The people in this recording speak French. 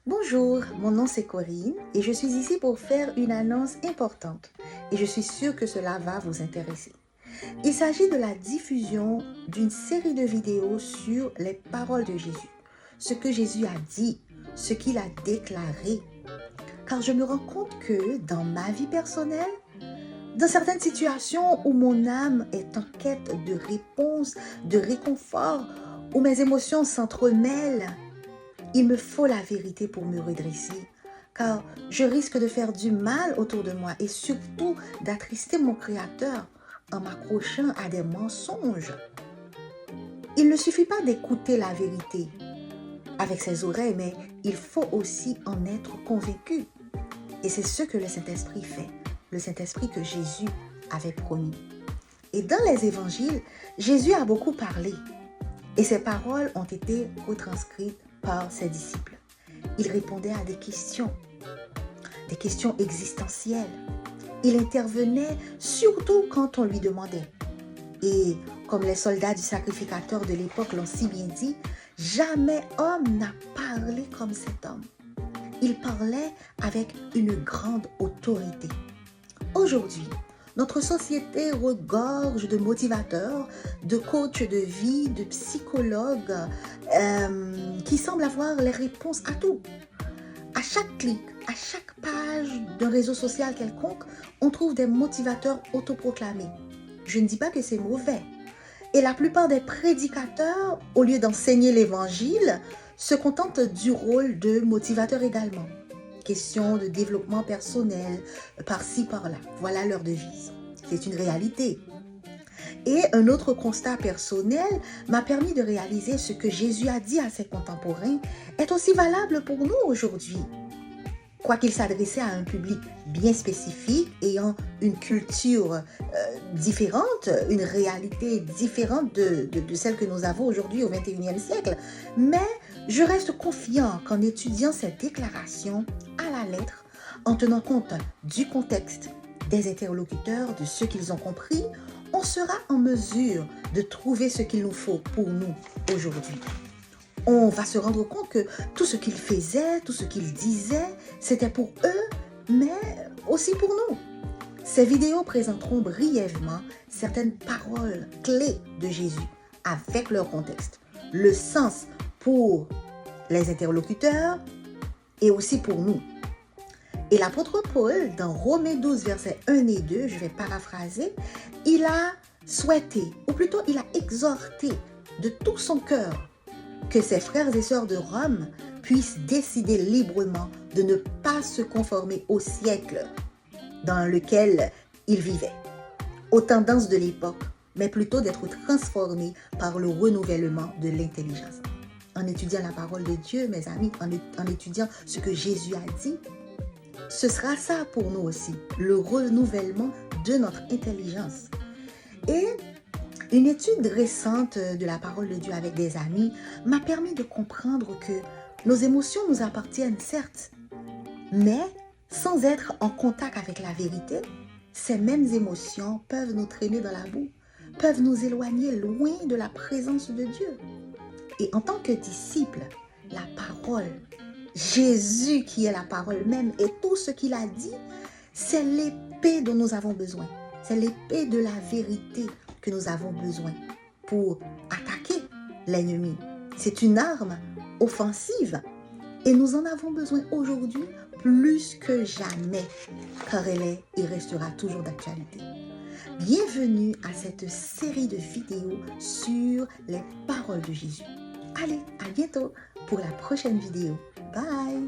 Bonjour, mon nom c'est Corinne et je suis ici pour faire une annonce importante et je suis sûre que cela va vous intéresser. Il s'agit de la diffusion d'une série de vidéos sur les paroles de Jésus, ce que Jésus a dit, ce qu'il a déclaré. Car je me rends compte que dans ma vie personnelle, dans certaines situations où mon âme est en quête de réponse, de réconfort, où mes émotions s'entremêlent, il me faut la vérité pour me redresser, car je risque de faire du mal autour de moi et surtout d'attrister mon Créateur en m'accrochant à des mensonges. Il ne suffit pas d'écouter la vérité avec ses oreilles, mais il faut aussi en être convaincu. Et c'est ce que le Saint-Esprit fait, le Saint-Esprit que Jésus avait promis. Et dans les évangiles, Jésus a beaucoup parlé et ses paroles ont été retranscrites par ses disciples. Il répondait à des questions existentielles. Il intervenait surtout quand on lui demandait. Et comme les soldats du sacrificateur de l'époque l'ont si bien dit, jamais homme n'a parlé comme cet homme. Il parlait avec une grande autorité. Aujourd'hui, notre société regorge de motivateurs, de coachs de vie, de psychologues qui semblent avoir les réponses à tout. À chaque clic, à chaque page d'un réseau social quelconque, on trouve des motivateurs autoproclamés. Je ne dis pas que c'est mauvais. Et la plupart des prédicateurs, au lieu d'enseigner l'évangile, se contentent du rôle de motivateur également. Question de développement personnel, par-ci, par-là. Voilà leur devise. C'est une réalité. Et un autre constat personnel m'a permis de réaliser ce que Jésus a dit à ses contemporains est aussi valable pour nous aujourd'hui. Quoiqu'il s'adressait à un public bien spécifique, ayant une culture différente, une réalité différente de celle que nous avons aujourd'hui au XXIe siècle. Mais je reste confiant qu'en étudiant cette déclaration à la lettre, en tenant compte du contexte, des interlocuteurs, de ce qu'ils ont compris, on sera en mesure de trouver ce qu'il nous faut pour nous aujourd'hui. On va se rendre compte que tout ce qu'ils faisaient, tout ce qu'ils disaient, c'était pour eux, mais aussi pour nous. Ces vidéos présenteront brièvement certaines paroles clés de Jésus avec leur contexte, le sens pour les interlocuteurs et aussi pour nous. Et l'apôtre Paul, dans Romains 12, versets 1 et 2, je vais paraphraser, il a souhaité, ou plutôt il a exhorté de tout son cœur que ses frères et sœurs de Rome puissent décider librement de ne pas se conformer au siècle dans lequel ils vivaient, aux tendances de l'époque, mais plutôt d'être transformés par le renouvellement de l'intelligence. En étudiant la parole de Dieu, mes amis, en étudiant ce que Jésus a dit, ce sera ça pour nous aussi, le renouvellement de notre intelligence. Et une étude récente de la parole de Dieu avec des amis m'a permis de comprendre que nos émotions nous appartiennent certes, mais sans être en contact avec la vérité, ces mêmes émotions peuvent nous traîner dans la boue, peuvent nous éloigner loin de la présence de Dieu. Et en tant que disciple, la parole, Jésus qui est la parole même et tout ce qu'il a dit, c'est l'épée dont nous avons besoin. C'est l'épée de la vérité que nous avons besoin pour attaquer l'ennemi. C'est une arme offensive et nous en avons besoin aujourd'hui plus que jamais car elle est et restera toujours d'actualité. Bienvenue à cette série de vidéos sur les paroles de Jésus. Allez, à bientôt pour la prochaine vidéo. Bye!